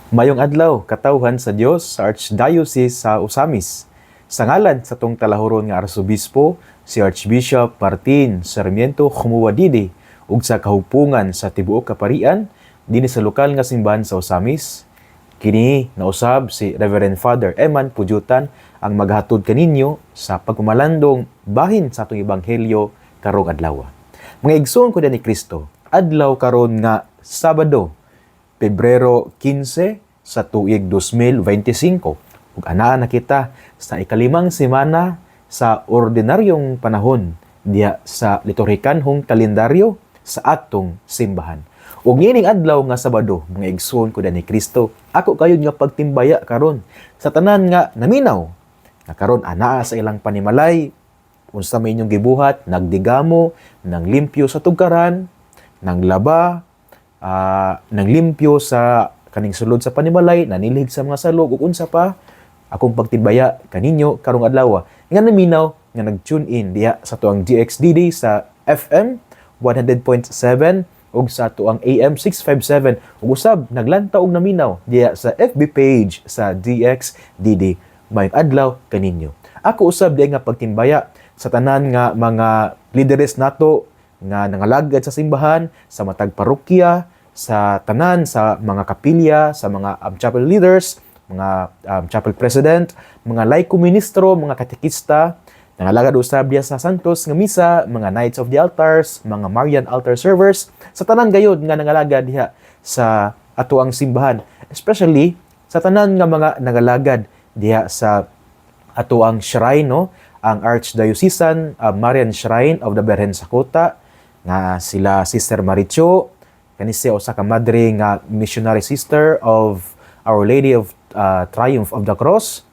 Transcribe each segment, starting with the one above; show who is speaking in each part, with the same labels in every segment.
Speaker 1: Mayong adlaw, katawhan sa Dios sa Archdiocese sa Osamis. Sa ngalan sa tong talahuron nga Arsobispo, si Archbishop Martin Sarmiento Khumuwadidi, ug sa kahupungan sa tibuok kaparian, dinhi sa lokal nga simbahan sa Osamis, kini nausab si Reverend Father Eman Pujutan ang maghatod kaninyo sa pagkumalandong bahin sa atong ebanghelyo karong adlaw. Mga igsoon ko ni Kristo, adlaw karon nga Sabado, Pebrero 15 sa tuig 2025. Ug anaa na kita sa ikalimang semana sa ordinaryong panahon diya sa liturhikanhong kalendaryo sa atong simbahan. Ug niining adlaw nga Sabado, mga igsoon ko ni Kristo, ako kayod nga pagtimbaya karon sa tanan nga naminaw nga karon anaa sa ilang panimalay, unsa may inyong gibuhat, nagdigamo, nang limpyo sa tugkaran, nang laba, nang limpyo sa kaning sulod sa panimalay, nanilig sa mga salog, ug unsa pa, akong pagtibaya kaninyo karong adlaw nga naminaw nga nag-tune in diha sa tuang DXDD sa FM 100.7 ug sa tuang AM 657 ug usab naglantaw og naminaw diha sa FB page sa DXDD. Mayong adlaw kaninyo. Ako usab diha nga pagtimbaya sa tanan nga mga lideres nato nga nangalagad sa simbahan, sa matag parokya, sa tanan, sa mga kapilya, sa mga chapel leaders, mga chapel president, mga laiko ministro, mga katekista, nangalagad usab diya sa Santos nga misa, mga Knights of the Altars, mga Marian altar servers, sa tanan gayud nga nangalagad diha sa atuang simbahan, especially sa tanan nga mga nangalagad diha sa atuang shrine, no? Ang Archdiocesan Marian Shrine of the Birhen sa Kuta, nga sila Sister Maricho, kani siya usa ka madre nga missionary sister of Our Lady of Triumph of the Cross.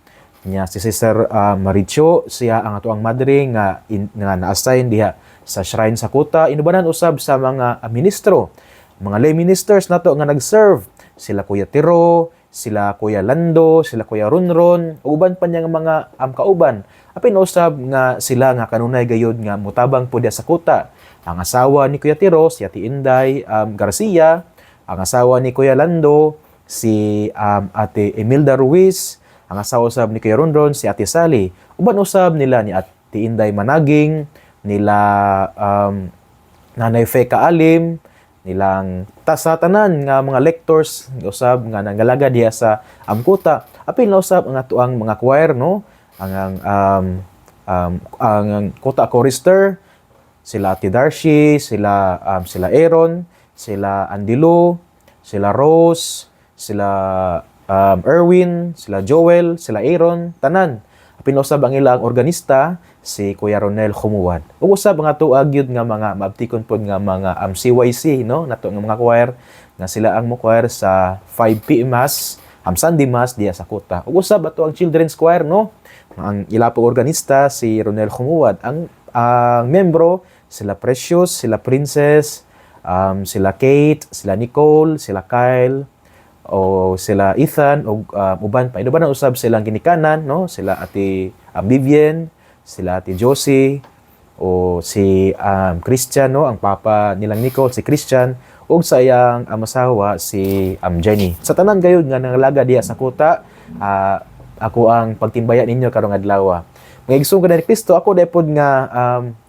Speaker 1: Nya si Sister Maricho, siya ang atuang madre nga na-assign diha sa shrine sa Kuta. Inubanan usab sa mga ministro, mga lay ministers nato nga nag-serve, sila Kuya Tiro, sila Kuya Lando, sila Kuya Runron, uban pa niya nga mga kauban. Apin usab nga sila nga kanunay gayud nga mutabang po diha sa Kuta. Ang asawa ni Kuya Tiro, si Ate Inday Garcia, ang asawa ni Kuya Lando, si Ate Imelda Ruiz, ang asawa usab ni Kuya Runron, si Ate Sally. Uban usab nila ni Ate Inday Managing, nila Nanay Feka Alim, nilang tasatanan nga mga lectors usab nga nangalaga diha sa Kuta. Apil na usab ang atuang mga choir, no? Ang Kuta chorister, sila Ate Darcy, sila Aaron, sila Andilo, sila Rose, sila Erwin, sila Joel, sila Aaron, tanan. Pinusab ang ilang organista, si Kuya Ronel Khumuwad. Ug usab nga tuag yun nga mga maabtikon pod nga mga CYC, no? Nato nga mga choir nga sila ang mo choir sa 5 PM Mass, Sunday Mass diya sa Kuta. Ug usab ato ang children's choir, no? Ang ilapong organista si Ronel Khumuwad. Ang membro sila Precious, sila Princess, sila Kate, sila Nicole, sila Kyle, o sila Ethan, o uban pa. Inuban na usab silang ginikanan, no? Sila Ate Vivian, sila Ate Josie, o si Christian, no? Ang papa nilang Nicole, si Christian, o sa iyang asawa, si Jenny. Sa tanan gayud nga nangalaga diya sa Kuta, ako ang pagtimbaya ninyo karong adlaw. Mga igsoon ko ni Kristo, ako depod nga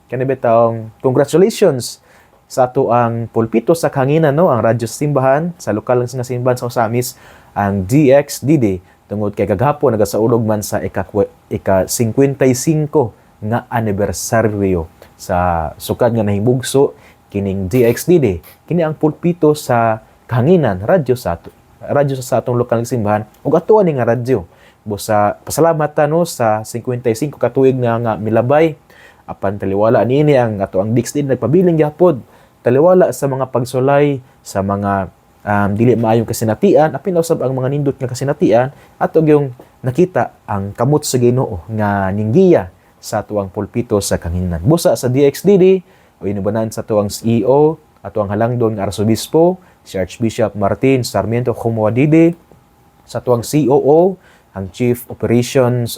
Speaker 1: kanibetang congratulations sa ato ang pulpito sa Kanginan, no? Ang radyo simbahan sa lokal nga simbahan sa Osamis, ang DXDD, tungod kay kagahapon nagasaulog man sa ika-55 nga anibersaryo sa sukad nga nahimugso kining DXDD. Kini ang pulpito sa Kanginan, radyo sa atong lokal nga simbahan ug ato ani nga radyo. Busa pasalamat ta, no, sa 55 ka tuig nga milabay. Apan taliwala niini ang ato ang DXDD nagpabiling gyapon, taliwala sa mga pagsulay, sa mga dili maayong kasinatian, apin usab ang mga nindot nga kasinatian, ato yung nakita ang kamot sa Ginoo nga ninggiya sa tuang pulpito sa Kanginan. Busa sa DXDD, o inubanan sa tuang CEO, ato ang halangdon nga Arsobispo, si Archbishop Martin Sarmiento Khumuwadidi, sa tuang COO, ang Chief Operations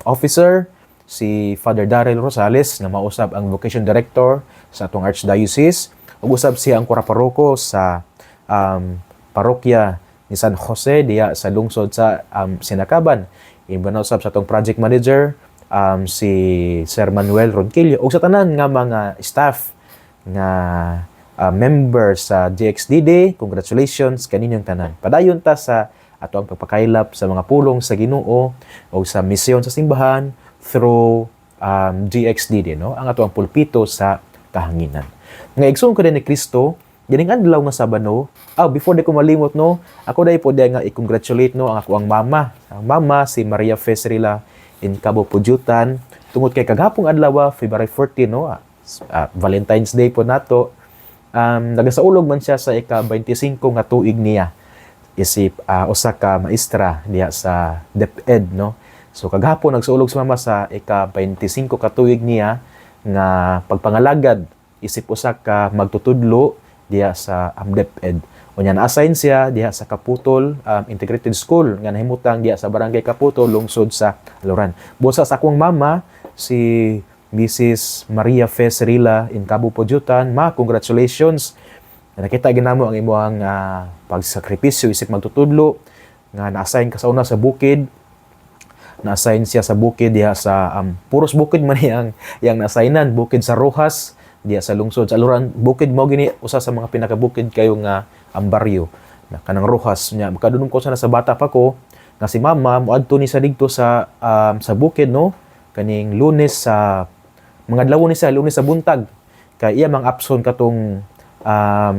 Speaker 1: Officer, si Father Darrell Rosales, na mausab ang Vocation Director sa atong Archdiocese, ug usab siya ang kuraparoko sa parokya ni San Jose diya sa lungsod sa Sinakaban. Imbanaw usab sa atong project manager si Sir Manuel Ronquillo ug sa tanan nga mga staff nga member sa DXDD. Congratulations kaninyong tanan. Padayon ta sa ato ang pagpakaylap sa mga pulong sa Ginoo o sa misyon sa simbahan through DXDD, no? Ang ato ang pulpito sa kahanginan. Nga igsoon ko din ni Kristo, dining adlaw nga Sabado, before di ko malimot, no, ako dahil po nga i-congratulate, no, ang ako ang mama. Ang mama, si Maria Fesrila in Cabo Pujutan. Tungod kay kagapong adlaw, February 14, no, Valentine's Day po nato. Nagasaulog man siya sa ika-25 nga tuig niya. Isip usa ka maestra diya sa DepEd, no. So kagahapon nagsuulog si mama sa ika-25 ka tuig niya nga pagpangalagad isip usa ka magtutudlo diya sa DepEd. Unya na-assign siya diya sa Kaputol Integrated School nga nahimutang diya sa Barangay Kaputol, lungsod sa Loran. Busa sa akong mama si Mrs. Maria Fesrila in Cabo Pujutan, congratulations. Nakita ginamo ang imong pagsakripisyo isip magtutudlo nga na-assign ka sa una sa bukid. Na-assign siya sa bukid diha sa puros bukid man yang na-assignan, bukid sa Rojas diha sa lungsod sa Loran. Bukid mo gini usa sa mga pinakabukid kayo nga baryo na kanang Rojas nya. Makadunong ko sa bata pa ko nga si mama moadto ni sa digto sa bukid, no, kaning Lunes sa mga adlaw ni sa Lunes sa buntag kay iya mang abson katong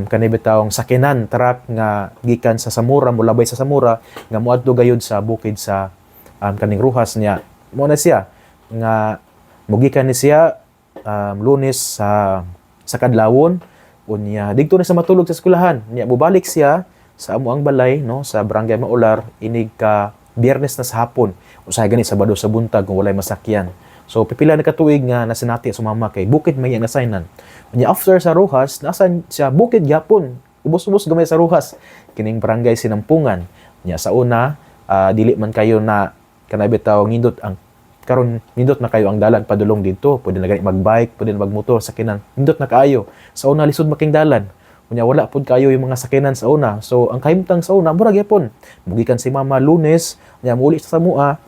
Speaker 1: kanay bitawng sakinan truck nga gikan sa Samura, mulabay sa Samura nga moadto gayud sa bukid sa kaning Rojas niya. Mo na siya nga mugikan ni siya Lunes sa kadlawon unya didto na sa matulog sa eskwelahan niya. Mubalik siya sa amo ang balay, no, sa Barangay Maular inig ka Biyernes na sa hapon. Usahay gani Sabado sa buntag kung walay masakyan. So pipila na katuig nga nasinati sumama kay bukid may ang nasaynan. Unya after sa Rojas nasan siya bukid gyapon. Ubos-ubos gamay sa Rojas kining Barangay Sinampungan. Nya sa una dili man kayo na kanay bitaw nindot ang karon nindot na kayo ang dalan padulong dito. Pwede na gani magbike, pwede na magmotor, sakinan. Nindot na kaayo. Sa una lisod making dalan. Unya wala pud kayo yung mga sakinan sa una. So ang kahimtang sa una mura gyapon. Mugikan si mama Lunes, nya muli sa Samua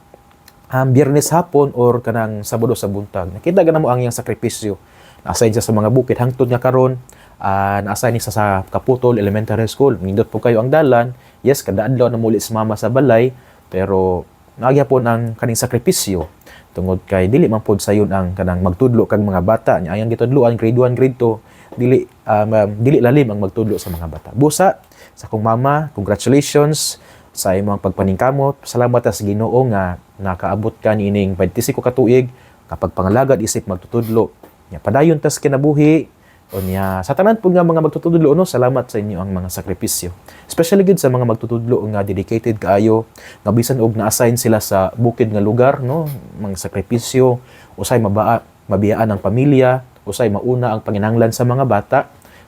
Speaker 1: Biyernes hapon or kanang Sabado sa buntag. Nakita gana mo ang iyang sakripisyo. Na-assign siya sa mga bukid hangtod nga karon na-assign siya sa Kaputol Elementary School. Nindot po kayo ang dalan. Yes, kada adlaw na muli si mama sa balay, pero nagyapon ang kaning sakripisyo tungod kay dili man pod sayon ang kanang magtudlo kag mga bata. Nya ayang gitudloan grade 1, grade 2, dili lalim ang magtudlo sa mga bata. Busa sa akong mama, congratulations sa imong pagpaningkamot. Salamat sa Ginoo nga nakaabot ka niining 25 ka tuig kapag pangalagad isip magtutudlo. Nya padayon tas kinabuhi unya sa tanan pud nga mga magtutudlo, no, salamat sa inyo ang mga sakripisyo. Especially gid sa mga magtutudlo nga dedicated kaayo nga bisan og na-assign sila sa bukid nga lugar, no, mga sakripisyo, usay mabiyaan ang pamilya, usay mauna ang panginahanglan sa mga bata.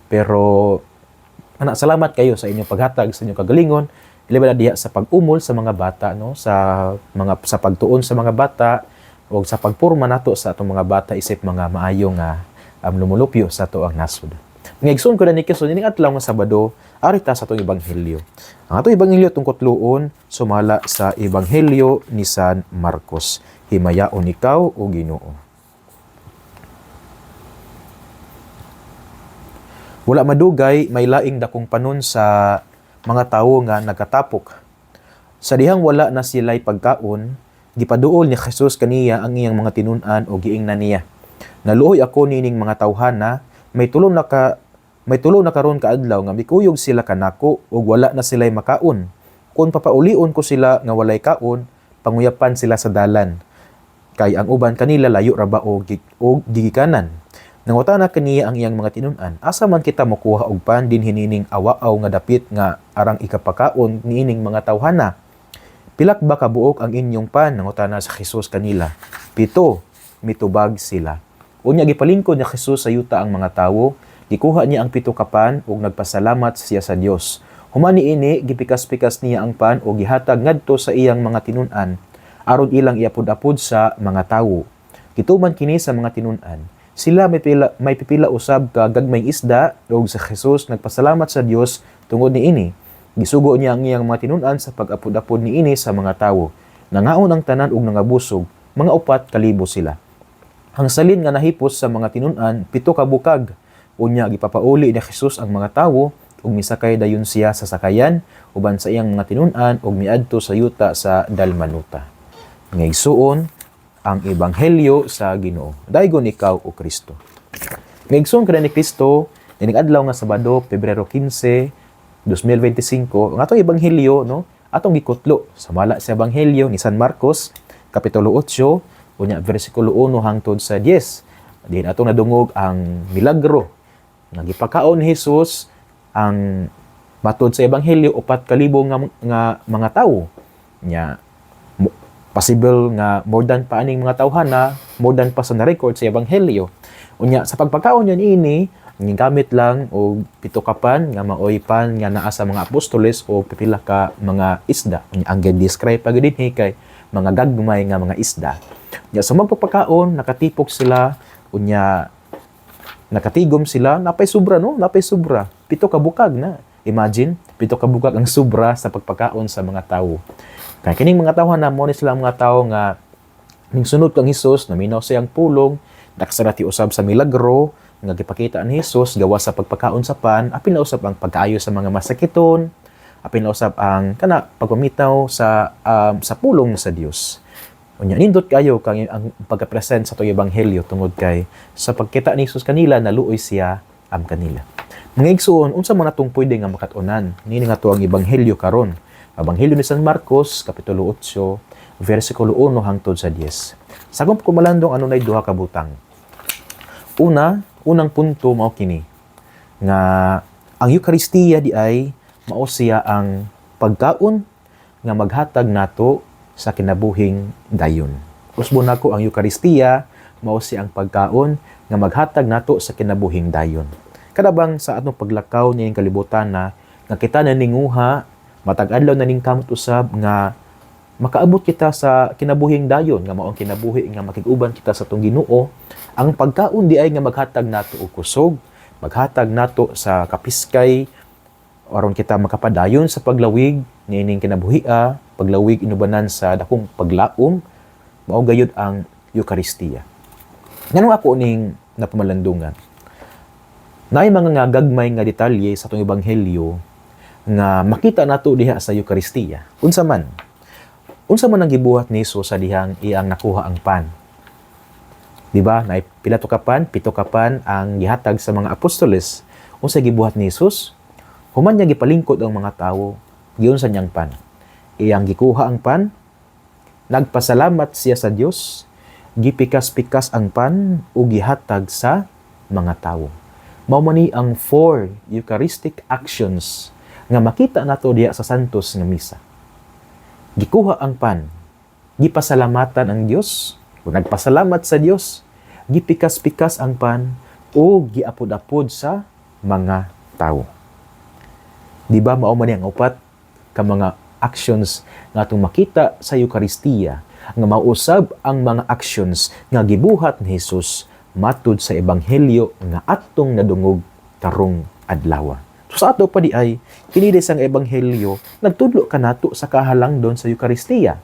Speaker 1: Pero salamat kayo sa inyong paghatag, sa inyong kagalingon. Ilibala diya sa pag-umol sa mga bata, no, sa pagtuon sa mga bata o sa pagporma nato sa atong mga bata isip mga maayo nga lumulupyo sa ato ang nasud. Ngaigsoon ko na ni Kristo ning adlaw nga Sabado arita sa atong ebanghelyo. Ang atong ebanghelyo tungkol luon sumala sa ebanghelyo ni San Marcos. Himayaon ikaw o Ginoo. Wala madugay may laing dakong panon sa mga tawo nga nagkatapok. Sa dihang wala na sila'y pagkaon, gipaduol ni Jesus kaniya ang iyang mga tinun-an o giingnan niya. Naluoy ako nining mga tawhana, may tulo na karon kaadlaw nga mikuyog sila kanako ug wala na sila'y makaon. Kung papaulion ko sila nga walay kaon, panguyapan sila sa dalan. Kay ang uban kanila layo ra ba o gigikanan. Nangutana kaniya ang iyang mga tinun-an, asa man kita mokuha og pan din hinining awaaw nga dapit nga arang ikapakaon niining mga tawhana. Pilak ba kabuok ang inyong pan? Nangutana sa Jesus kanila. 7, mitubag sila. Unya gipalingkod ni Jesus sa yuta ang mga tawo, gikuha niya ang 7 ka pan ug nagpasalamat siya sa Dios. Human niini gipikas-pikas niya ang pan ug gihatag ngadto sa iyang mga tinun-an aron ilang iapod-apod sa mga tawo. Gituman kini sa mga tinun-an. Sila may pipila usab ka gagmayng isda ug sa Jesus nagpasalamat sa Dios tungod niini. Gisugo niya ang iyang mga tinun-an sa pag-apod-apod niini sa mga tawo. Nangaon ang tanan ug nangabusog, mga 4,000 sila. Ang salin nga nahipos sa mga tinun-an 7 ka bukag. Unya gipapauli ni Jesus ang mga tawo ug misakay dayon siya sa sakayan uban sa iyang mga tinun-an ug miadto sa yuta sa Dalmanuta. Ngaigsuon ang ebanghelyo sa Ginoo. Daygon ikaw o Kristo. Ngaigsuon kada ni Kristo ining adlaw nga Sabado, Pebrero 15, 2025, ang atong ebanghelyo no, atong gikutlo sa mala sa ebanghelyo ni San Marcos kapitulo 8 unya bersikulo 1 hangtod sa 10. Diin atong nadungog ang milagro nga gipakaon ni Jesus ang matod sa ebanghelyo 4,000 nga mga tawo. Nya possible nga more than pa aning mga tawhana, more than pa sa na-record sa ebanghelyo. Unya sa pagpakaon niya ini gamit lang og 7 kapan nga maoy pan nga naa sa mga apostoles o pipila ka mga isda. Ang gi-describe pa gid kay mga gagmay nga mga isda. Nya sa magpapakaon nakatipok sila unya nakatigom sila, napay sobra no, napay sobra. 7 ka bukag na. Imagine, 7 ka bukag ang sobra sa pagpakaon sa mga tawo. Kaya kining mga tawo na mo ni sila mga tawo nga ning sunod kang Hesus, naminaw siyang pulong, nakasarati usab sa milagro nga gipakita ni Hesus gawa sa pagpakaon sa pan, apil na usab ang pagkaayo sa mga masakiton, apil na usab ang kana pagpamitaw sa pulong sa Dios. Unya nindot kayo kang ang pagka-present sa toy ebanghelyo tungod kay sa pagkita ni Jesus kanila naluoy siya am kanila. Mga igsoon, unsa man natong pwede nga makatunan nini nga to ang ebanghelyo karon. Ebanghelyo ni San Marcos kapitulo 8 bersikulo 1 hangtod sa 10. Sagom ko malandong ano nay duha ka butang. Unang punto mao kini nga ang Eucharistia di ay mao siya ang pagkaon nga maghatag nato sa kinabuhing dayon. Usbon nako ang Eucharistia mao siya ang pagkaon nga maghatag nato sa kinabuhing dayon. Kadabang sa atong paglakaw nining kalibutan na kita na ninguha matag adlaw na ning kamot usab nga makaabot kita sa kinabuhing dayon nga mao ang kinabuhi nga makig-uban kita sa atong Ginoo. Ang pagkaon di ay nga maghatag nato og kusog, maghatag nato sa kapiskay aron kita makapadayon sa paglawig nining kinabuhia, paglawig inubanan sa dakong paglaom, mao gayud ang Eucharistia. Nganong ako ning napamalandungan? Naay mga gagmay nga detalye sa atong ebanghelyo nga makita nato diha sa Eucharistia. Unsa man ang gibuhat ni Jesus sa dihang iyang nakuha ang pan. Diba? Naay pila to kapan, 7 kapan ang gihatag sa mga apostoles. Unsa gibuhat ni Jesus? Human niya gipalingkod ang mga tawo, giunsa niyang pan. Iyang gikuha ang pan, nagpasalamat siya sa Dios, gipikas-pikas ang pan ug gihatag sa mga tawo. Mao man ni ang 4 Eucharistic actions nga makita nato diha sa Santos nga misa. Gikuha ang pan, gipasalamatan ang Dios, o nagpasalamat sa Dios, gipikas-pikas ang pan o giapod-apod sa mga tawo. Di ba mao man ang upat ka mga actions nga atong makita sa Eucharistia nga mausab ang mga actions nga gibuhat ni Jesus matud sa ebanghelyo nga atong nadungog karong adlaw. So sa ato pa di ay kini sang ebanghelyo nagtudlo kanato sa kahalangdon sa Eucharistia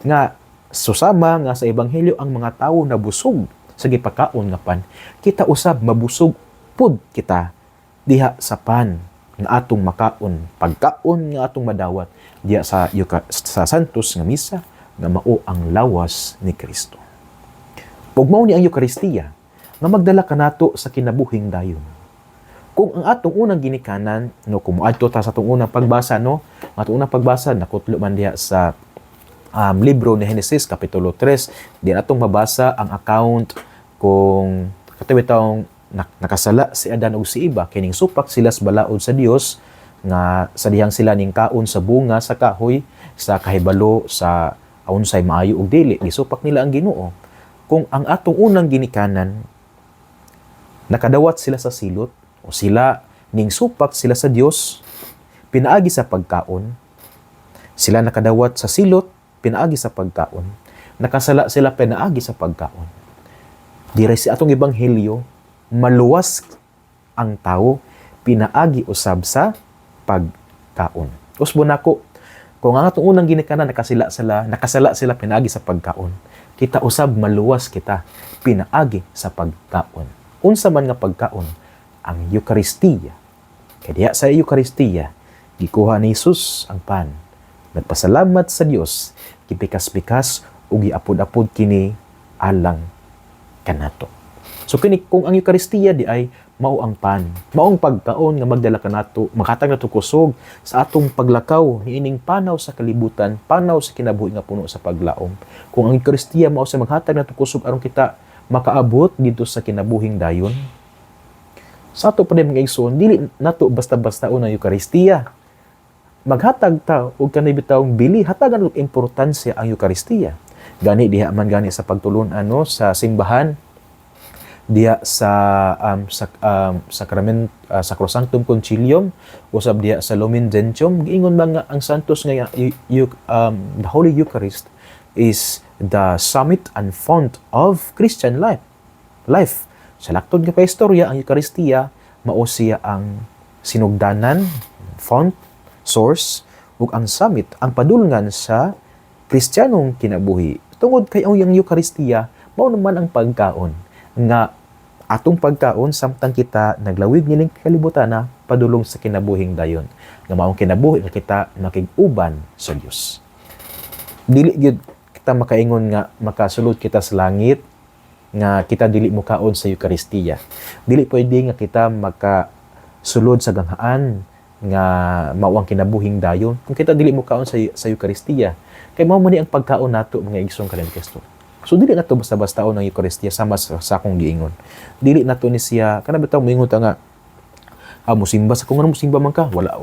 Speaker 1: nga susama nga sa ebanghelyo ang mga tawo na busog sa gipakaon nga pan, kita usab mabusog pud kita diha sa pan nga atong makaon, pagkaon nga atong madawat diha sa Santos nga misa nga mao ang lawas ni Kristo. Ug mao ni ang Eucharistia nga magdala kanato sa kinabuhing dayon. Kung ang atong unang ginikanan no kumuadto ta sa atong unang pagbasa no, atong unang pagbasa nakutlo man diha sa libro ni Genesis kapitulo 3, di atong mabasa ang account kung katuwi taong nakasala si Adan ug si Eva kining supak sila sa balaod sa Dios nga sa dihang sila ning kaon sa bunga sa kahoy sa kahibalo sa unsay maayo ug dili gisupak nila ang Ginoo. Kung ang atong unang ginikanan nakadawat sila sa silot o sila ning supak sila sa Dios pinaagi sa pagkaon, sila nakadawat sa silot pinaagi sa pagkaon, nakasala sila pinaagi sa pagkaon. Dire si atong ebanghelyo maluwas ang tao pinaagi usab sa pagkaon. Usbon nako, kung ang atong unang ginikanan nakasala sila pinaagi sa pagkaon. Kita usab maluwas kita pinaagi sa pagkaon. Unsa man nga pagkaon? Ang Eucharistia. Kaya diha sa Eucharistia, gikuha ni Jesus ang pan. Nagpasalamat sa Dios, gipikas-pikas ug giapod-apod kini alang kanato. So kini kung ang Eucharistia di ay mao ang pan, maong pagkaon nga magdala kanato, makatag nato kusog sa atong paglakaw niining panaw sa kalibutan, panaw sa kinabuhi nga puno sa paglaom. Kung ang Eucharistia mao sa maghatag nato kusog aron kita makaabot dito sa kinabuhing dayon. Sa ato pa mga igsoon, dili nato basta-basta unang Eucharistia. Maghatag ta og kanay bitawng bili, hatagan og importansya ang Eucharistia. Gani diha man gani sa pagtulon sa simbahan, diha sa Sacrosanctum Concilium, usab diha sa Lumen Gentium, giingon mga ang santos nga the Holy Eucharist is the summit and font of Christian life. Sa laktod nga paistorya, ang Eucharistia mao siya ang sinugdanan, font, source, ug ang summit, ang padulngan sa Kristiyanong kinabuhi. Tungod kay ang Eucharistia, mao naman ang pagkaon nga atong pagkaon samtang kita naglawig nining kalibutan padulong sa kinabuhing dayon. Nga maong kinabuhi nga kita makig-uban sa Dios. Dili gyud kita makaingon nga makasulod kita sa langit nga kita dili mukaon sa Eucharistia. Dili pwede nga kita makasulod sa ganghaan nga mao ang kinabuhing dayon kung kita dili mukaon sa Eucharistia. Kay mao man ni ang pagkaon nato mga igsoong kanin Kristo. So dili nato basta-bastaon ang Eucharistia sama sa akong giingon. Dili nato ni siya kana bitaw moingon ta nga musimba sa kung ano musimba man ka wala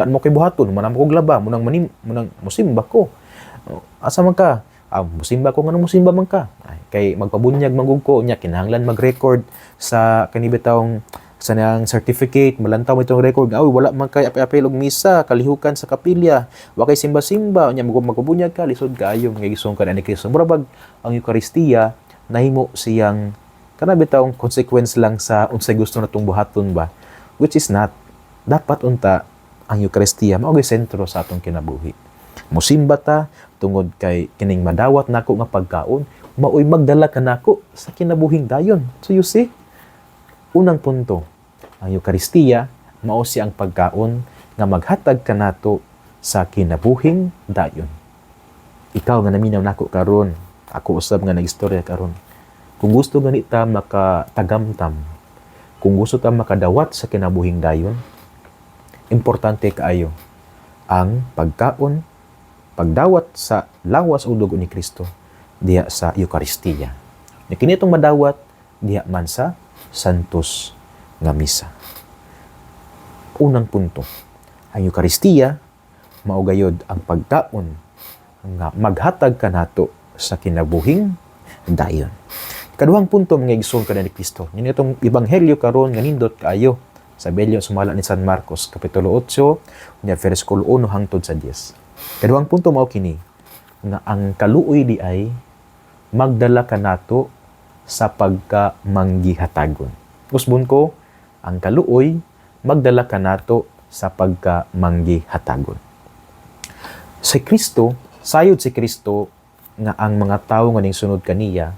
Speaker 1: mo kay buhaton man mo kog laba munang musimba ko. Asa man ka? Musimba ko nga musimba man ka. Kay magpabunyag mangug ko nya kinahanglan mag-record sa kanibitawng sa niyang certificate, malantaw mo itong record, wala man kay api-apil og misa, kalihukan sa kapilya, wa kay simba-simba, nya magpabunyag ka, lisod kaayo, nga gisong ka na ni Kristo. Murabag ang Eucharistia, nahimo siyang, kanabitawng consequence lang sa unsay gusto natong buhaton ba, which is not. Dapat unta, ang Eucharistia, maugay sentro sa atong kinabuhi. Musimba ta, tungod kay kining madawat nako nga pagkaon, maoy magdala ka nako sa kinabuhing dayon. So you see, unang punto, ang Eucharistia, mao siya ang pagkaon nga maghatag kanato sa kinabuhing dayon. Ikaw nga naminaw nako karon, ako usab nga nagistorya karon. Kung gusto ganita makatagamtam, kung gusto ta makadawat sa kinabuhing dayon, importante kaayo ang pagkaon, pagdawat sa lawas o dugo ni Kristo diha sa Eucharistia. Kini itong madawat diha man sa Santos nga misa. Unang punto, ang Eucharistia mao gayud ang pagkaon nga maghatag kanato sa kinabuhing dayon. Ikaduhang punto mga igsoon kada ni Kristo. Ini itong ebanghelyo karon nga nindot kaayo sa Ebanghelyo sumala ni San Marcos kapitulo 8 nya bersikulo 1 hangtod sa 10. Ikaduhang punto mao kini nga ang kaluoy di ay magdala kanato sa pagkamanggihatagon. Usbon ko, ang kaluoy, magdala kanato sa pagkamanggihatagon. Si Kristo, sayod si Kristo, nga ang mga tao nga ning sunod kaniya,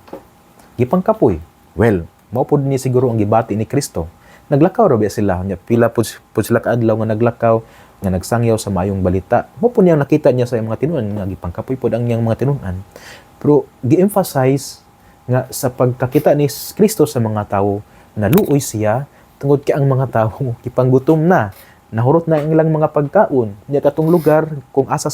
Speaker 1: gipangkapoy. Well, mao pod ni siguro ang gibati ni Kristo. Naglakaw ra ba sila? Pila pod sila kaadlaw nga naglakaw, nga nagsangyaw sa maayong balita. Mao pod niyang nakita niya sa mga tinunan, nga gipangkapoy pod ang iyang mga tinunan. Pero gi-emphasize nga sa pagkakita ni Kristo sa mga tao, naluoy siya tungod kay ang mga tao gipanggutom na, nahurot na ang ilang mga pagkaon. Nya katong lugar kung asa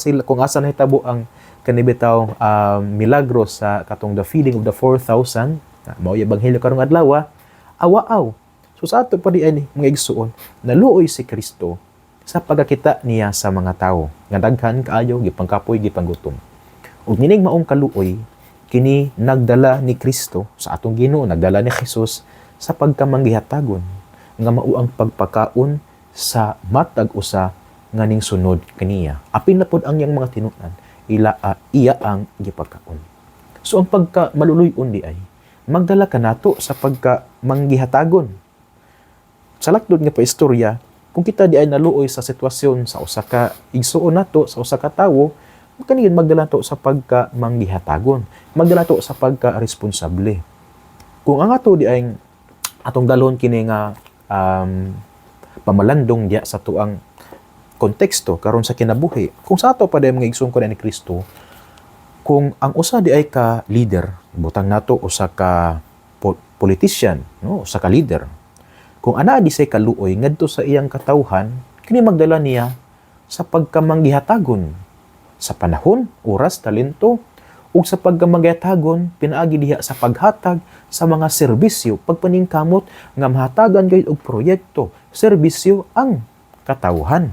Speaker 1: nahitabo ang kanibitaw milagro sa katong the feeding of the 4,000, mao yung ebanghelyo karong adlaw, awaaw. So sa ato pa di ay mga igsuon, naluoy si Kristo sa pagkakita niya sa mga tao nga daghan kaayo gipangkapoy gipanggutom. Ug nining maong kaluoy kini nagdala ni Kristo sa atong Ginoo, nagdala ni Jesus sa pagkamanggihatagon nga mao ang pagpakaon sa matag usa nga ning sunod kaniya. Apil na pod ang yang mga tinunan, iya ang gipagkaon. So ang pagka maluluy-on di ay magdala kanato sa pagkamanggihatagon. Sa lakdod nga paistorya, kung kita di ay naluoy sa sitwasyon sa usa ka igsuon nato, sa usa ka tawo, kaniyang magdala to sa pagka manggihatagon, magdala to sa pagka responsable. Kung ang ato di ay atong dalhon kini nga pamalandong diya sa tuang konteksto karon sa kinabuhi, kung sa ato pa day mga igsoon ko ni Kristo, kung ang usa di ay ka leader, butang nato usa ka politician, no, usa ka leader, kung ana di say kaluoy ngadto sa iyang katawhan, kini magdala niya sa pagkamanggihatagon sa panahon, oras, talento, ug sa pagkamanggihatagon pinaagi diha sa paghatag sa mga serbisyo, pagpaningkamot nga mahatagan gayud og proyekto, serbisyo ang katawhan.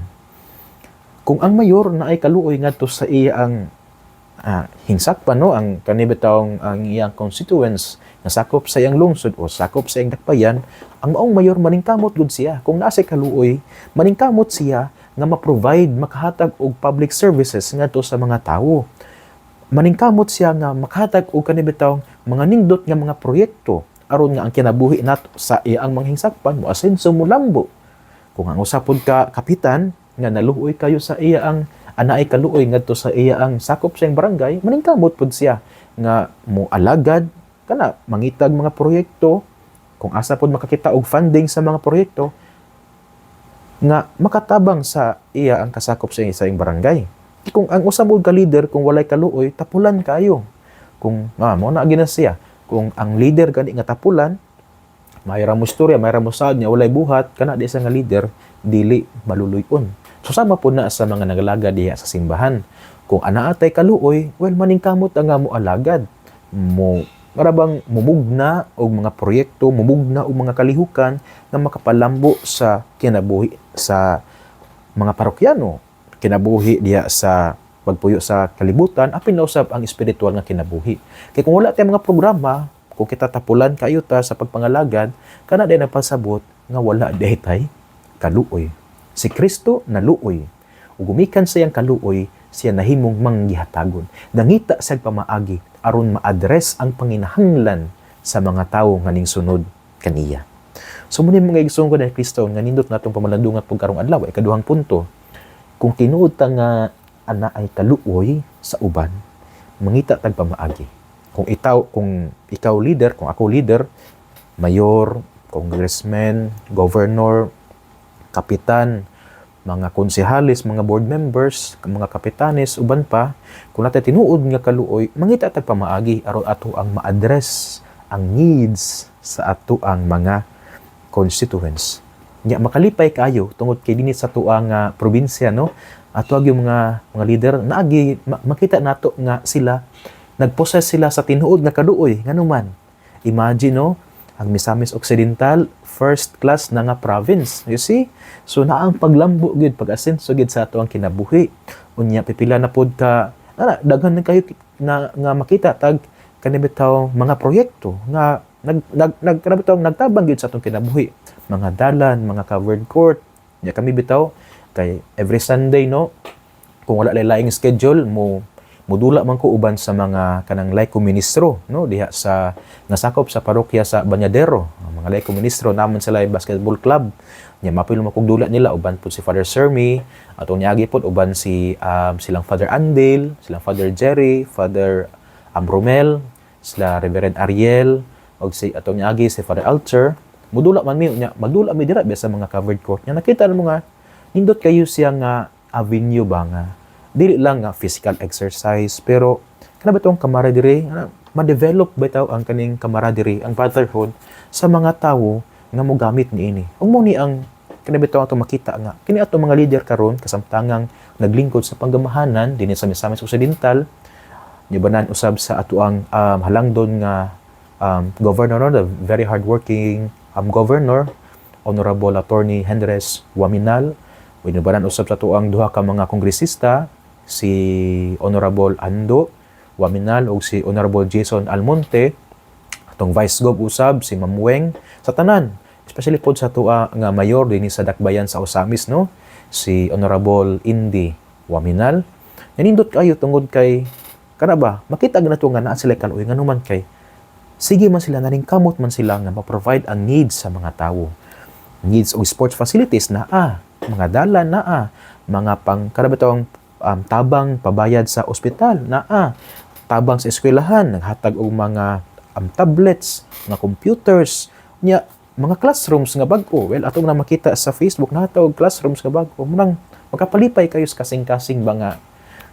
Speaker 1: Kung ang mayor na ay kaluoy ngadto sa iya ang hingsakpan, no, ang kanibitawng ang iyang constituents na sakop sa iyang lungsod o sakop sa iyang dakbayan, ang maong mayor maningkamot gud siya. Kung naa say kaluoy, maningkamot siya nga ma-provide, makahatag og public services ngadto sa mga tawo. Maningkamot siya nga makahatag og kanibitawng mga nindot nga mga proyekto aron nga ang kinabuhi nato sa iyang mga hingsakpan mo asenso mo lambo. Kung ang usapod ka kapitan nga naluoy kayo sa iya ang anaay kaluoy ngadto sa iya ang sakop sa iyang barangay, maningkamot pud siya nga mo alagad kana mangitag mga proyekto, kung asa pud makakita og funding sa mga proyekto nga makatabang sa iya ang kasakop sa iyang barangay. Kung ang usa ka leader kung walay kaluoy, tapulan kayo. Kung mo na gina siya, kung ang leader gani nga tapulan, mayra mo istorya, mayra mo saad niya walay buhat, kana di sa nga leader dili maluluyon. So sama po na sa mga nagalaga diha sa simbahan. Kung ana atay kaluoy, well maningkamot nga mo alagad. Mo marabang mumugna og mga proyekto, mumugna og mga kalihukan nga makapalambo sa kinabuhi sa mga parokyano, kinabuhi diha sa pagpuyo sa kalibutan, apin na usab ang espiritual nga kinabuhi. Kay kung wala tay mga programa, kung kita tapulan kayo ta sa pagpangalagad, kana day napasabot nga wala day tay kaluoy. Si Kristo naluoy. Ug gumikan sa iyang kaluoy, siya nahimong manggihatagon. Nangita sa pamaagi aron ma-address ang panginahanglan sa mga tawo nga ning sunod kaniya. So muna mga igsoon ko na Kristo nga nindot natong pamalandungan pug karong adlaw ay kaduhang punto. Kung tinuod ta nga ana ay kaluoy sa uban, mangita tag pamaagi. Kung ikaw leader, kung ako leader, mayor, congressman, governor, kapitan, mga konsehalis, mga board members, mga kapitanes, uban pa, kung natin tinuod nga kaluoy, mangita tag pamaagi aron ato ang ma-address ang needs sa ato ang mga constituents. Nya makalipay kayo tungod kay dinhi sa tuang probinsya, no? Ato yung mga leader naagi makita nato nga sila nagposes sila sa tinuod nga kaluoy nganuman. Imagine, no, ang Misamis Occidental first class na nga province. You see? So na ang paglambo gid, pag-asenso gid sa ato ang kinabuhi. Unya pipila na pod ka daghan na kayo nga makita tag kanibitaw mga proyekto nga nagtabang gid sa atong kinabuhi. Mga dalan, mga covered court. Nya kami bitaw kay every Sunday, no, kung wala laing schedule modula man ko uban sa mga kanang laiko ministro, no, diha sa nasakop sa parokya sa Bañadero. Ang mga laiko ministro namon sila basketball club. Nya mapilo man kog dula nila uban pud si Father Sermi, atong niagi pud uban si silang Father Andel, silang Father Jerry, Father Romel, sila Reverend Ariel, og si atong niagi si Father Alter. Modula man mi nya magdula mi dira sa mga covered court. Nya nakita mo nga nindot kayo siya nga avenue ba nga dili lang nga physical exercise, pero kana ba itong camaraderie, ma-develop ba ito ang kaning camaraderie, ang brotherhood sa mga tawo nga mo gamit niini. Ug mo ni ang kana ba itong makita nga kini ato mga leader karon kasamtangang naglingkod sa panggamahanan dinhi sa Misamis Occidental, nibanan usab sa ato ang halangdon nga governor, the very hardworking governor, Honorable Attorney Hendres Waminal. Nibanan usab sa ato ang duha ka mga kongresista, si Honorable Ando Waminal o si Honorable Jason Almonte, atong Vice Gov usab si Ma'am Weng, sa tanan, especially pod sa tuwa nga mayor dinhi sa dakbayan sa Usamis, no, si Honorable Indy Waminal. Nanindot kayo tungod kay kana ba makita ganato nga naa sila kaluoy nganuman kay sige man sila naring kamot man sila nga ma-provide ang needs sa mga tawo. Needs o sports facilities na mga dala naa, mga karabatawang tabang pabayad sa ospital naa, tabang sa eskwelahan, naghatag og mga tablets, mga computers, nya mga classrooms nga bag-o. Well, atong na makita sa Facebook, nahatag og classrooms nga bag-o. Munang makapalipay kayo sa kasing-kasing mga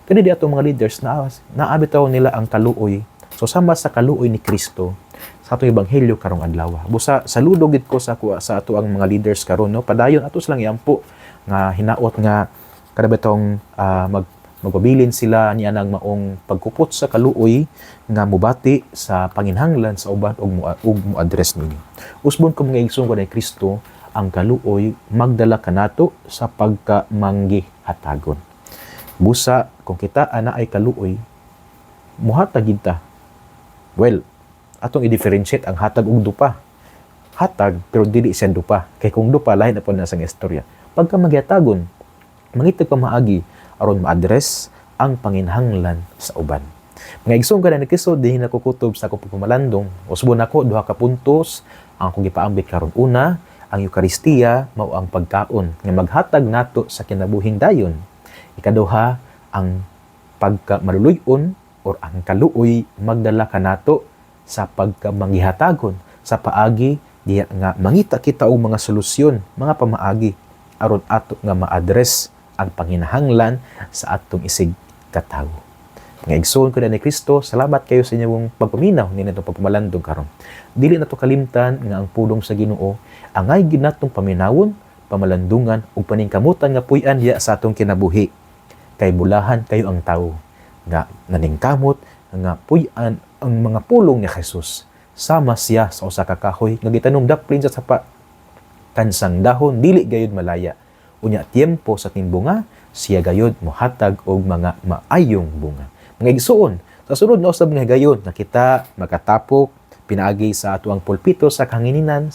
Speaker 1: kani di atong mga leaders na naabitaw nila ang kaluoy. So sama sa kaluoy ni Kristo sa atong ebanghelyo karong adlaw. Busa saludo gid ko sa ato ang mga leaders karon, no, padayon atos lang iampo nga hinaot nga kada betong magpabilin sila niya nang maong pagkupot sa kaluoy nga mubati sa panginhanglan sa uban ug mo-address ninyo. Usbon ko mga igsoon ko ni Kristo, ang kaluoy magdala kanato sa pagkamanggi-hatagon. Busa kung kita ana ay kaluoy, muhatag gid ta. Well, atong i-differentiate ang hatag ug dupa. Hatag pero dili siya dupa. Kay kung dupa lain na po na sang istorya. Pagka magyatagon, mangitag pa maagi aron ma-address ang panginhanglan sa uban. Mga igsoon ka na ni Kristo, dihin ako kutob sa akong pagpamalandong. Usbon ako, duha ka puntos ang akong gipaambit karon. Una, ang Eukaristiya mao ang pagkaon nga maghatag nato sa kinabuhing dayon. Ikaduha, ang pagkamaluluyon or ang kaluoy magdala kanato sa pagkamanghihatagon sa paagi diya nga mangita kita og mga solusyon, mga pamaagi aron ato nga ma-address ang panginahanglan sa atong isig katawo. Nga igsoon ko na ni Kristo, salamat kayo sa inyong pagpaminaw ni natong pagpamalandong karon. Dili nato kalimtan nga ang pulong sa Ginoo angay gid natong paminawon, pamalandungan ug paningkamutan nga puy-an diya sa atong kinabuhi. Kay bulahan kayo ang tawo nga naningkamot nga puy-an ang mga pulong ni Jesus. Sama siya sa usa ka kahoy nga gitanom daplin sa sapa. Kansang dahon dili gayud malaya. Unya tiempo sa timbunga, siya gayod mohatag og mga maayong bunga. Mga igsoon, sa sunod na usab nga gayon na kita makatapok pinaagi sa atuang pulpito sa kahanginan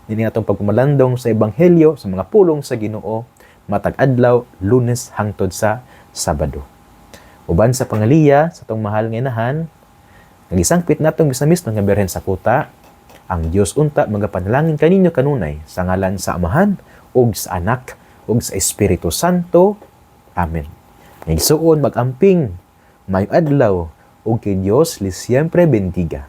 Speaker 1: dinhi atong pagpamalandong sa ebanghelyo sa mga pulong sa Ginoo matag adlaw Lunes hangtod sa Sabado. Uban sa pangaliya sa atong mahal nga inahan, nagisangpit natong bisamis nga Birhen sa Kuta, ang Dios unta magapanalangin kaninyo kanunay sa ngalan sa Amahan ug sa Anak ug sa Espiritu Santo. Amen. Igsuon mag-amping mayong adlaw ug kay Dios li siempre bendiga.